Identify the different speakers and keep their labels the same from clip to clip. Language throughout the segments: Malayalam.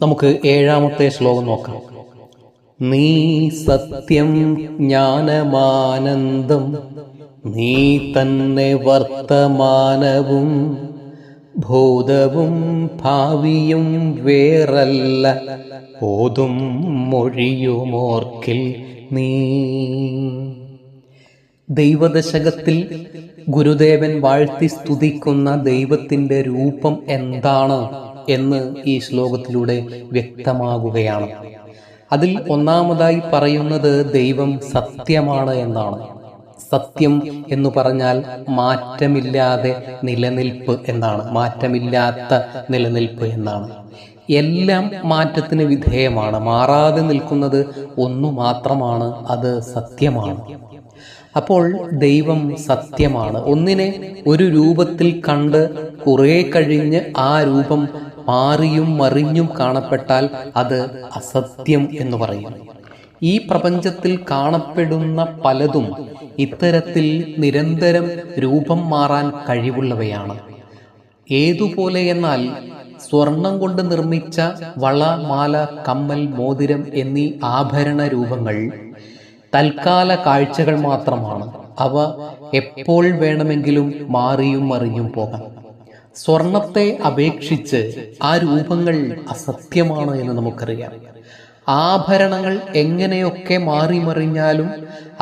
Speaker 1: നമുക്ക് ഏഴാമത്തെ ശ്ലോകം നോക്കാം. നീ സത്യം ജ്ഞാനമാനന്ദം, നീ തന്നെ വർത്തമാനവും ഭൂതവും ഭാവിയും വേറല്ല, ഓതും മൊഴിയുമോർക്കിൽ നീ. ദൈവദശകത്തിൽ ഗുരുദേവൻ വാഴ്ത്തി സ്തുതിക്കുന്ന ദൈവത്തിൻ്റെ രൂപം എന്താണ് എന്ന് ഈ ശ്ലോകത്തിലൂടെ വ്യക്തമാകുകയാണ്. അതിൽ ഒന്നാമതായി പറയുന്നത് ദൈവം സത്യമാണ് എന്നാണ്. സത്യം എന്ന് പറഞ്ഞാൽ മാറ്റമില്ലാതെ നിലനിൽപ്പ് എന്നാണ്, മാറ്റമില്ലാത്ത നിലനിൽപ്പ് എന്നാണ്. എല്ലാം മാറ്റത്തിന് വിധേയമാണ്, മാറാതെ നിൽക്കുന്നത് ഒന്നു മാത്രമാണ്, അത് സത്യമാണ്. അപ്പോൾ ദൈവം സത്യമാണ്. ഒന്നിനെ ഒരു രൂപത്തിൽ കണ്ട് കുറെ കഴിഞ്ഞ് ആ രൂപം മാറിയും മറിഞ്ഞും കാണപ്പെട്ടാൽ അത് അസത്യം എന്ന് പറയും. ഈ പ്രപഞ്ചത്തിൽ കാണപ്പെടുന്ന പലതും ഇത്തരത്തിൽ നിരന്തരം രൂപം മാറാൻ കഴിവുള്ളവയാണ്. ഏതുപോലെ എന്നാൽ സ്വർണം കൊണ്ട് നിർമ്മിച്ച വള, മാല, കമ്മൽ, മോതിരം എന്നീ ആഭരണ രൂപങ്ങൾ തൽക്കാല കാഴ്ചകൾ മാത്രമാണ്. അവ എപ്പോൾ വേണമെങ്കിലും മാറിയും മറിഞ്ഞും പോകാം. സ്വർണത്തെ അപേക്ഷിച്ച് ആ രൂപങ്ങൾ അസത്യമാണ് എന്ന് നമുക്കറിയാം. ആഭരണങ്ങൾ എങ്ങനെയൊക്കെ മാറി മറിഞ്ഞാലും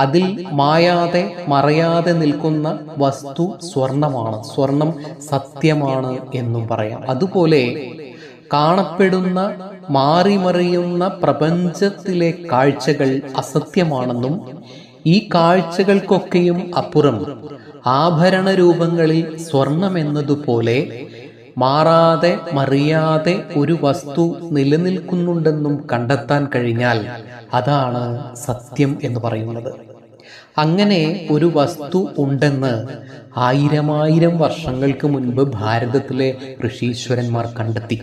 Speaker 1: അതിൽ മായാതെ മറയാതെ നിൽക്കുന്ന വസ്തു സ്വർണമാണ്. സ്വർണം സത്യമാണ് എന്നും പറയാം. അതുപോലെ കാണപ്പെടുന്ന മാറിമറിയുന്ന പ്രപഞ്ചത്തിലെ കാഴ്ചകൾ അസത്യമാണെന്നും ഈ കാഴ്ചകൾക്കൊക്കെയും അപ്പുറം ആഭരണ രൂപങ്ങളിൽ സ്വർണമെന്നതുപോലെ മാറാതെ മറിയാതെ ഒരു വസ്തു നിലനിൽക്കുന്നുണ്ടെന്നും കണ്ടെത്താൻ കഴിഞ്ഞാൽ അതാണ് സത്യം എന്ന് പറയുന്നത്. അങ്ങനെ ഒരു വസ്തു ഉണ്ടെന്ന് ആയിരമായിരം വർഷങ്ങൾക്ക് മുൻപ് ഭാരതത്തിലെ ഋഷീശ്വരന്മാർ കണ്ടെത്തി.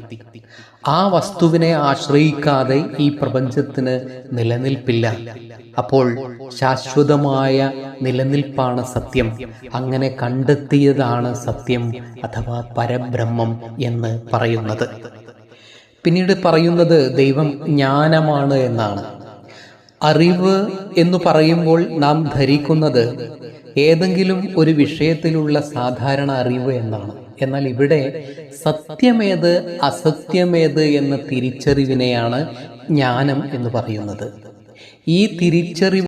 Speaker 1: ആ വസ്തുവിനെ ആശ്രയിക്കാതെ ഈ പ്രപഞ്ചത്തിന് നിലനിൽപ്പില്ല. അപ്പോൾ ശാശ്വതമായ നിലനിൽപ്പാണ് സത്യം. അങ്ങനെ കണ്ടെത്തിയതാണ് സത്യം അഥവാ പരബ്രഹ്മം എന്ന് പറയുന്നത്. പിന്നീട് പറയുന്നത് ദൈവം ജ്ഞാനമാണ് എന്നാണ്. അറിവ് എന്ന് പറയുമ്പോൾ നാം ധരിക്കുന്നത് ഏതെങ്കിലും ഒരു വിഷയത്തിലുള്ള സാധാരണ അറിവ് എന്നാണ്. എന്നാൽ ഇവിടെ സത്യമേത് അസത്യമേത് എന്ന തിരിച്ചറിവിനെയാണ് ജ്ഞാനം എന്ന് പറയുന്നത്. ഈ തിരിച്ചറിവ്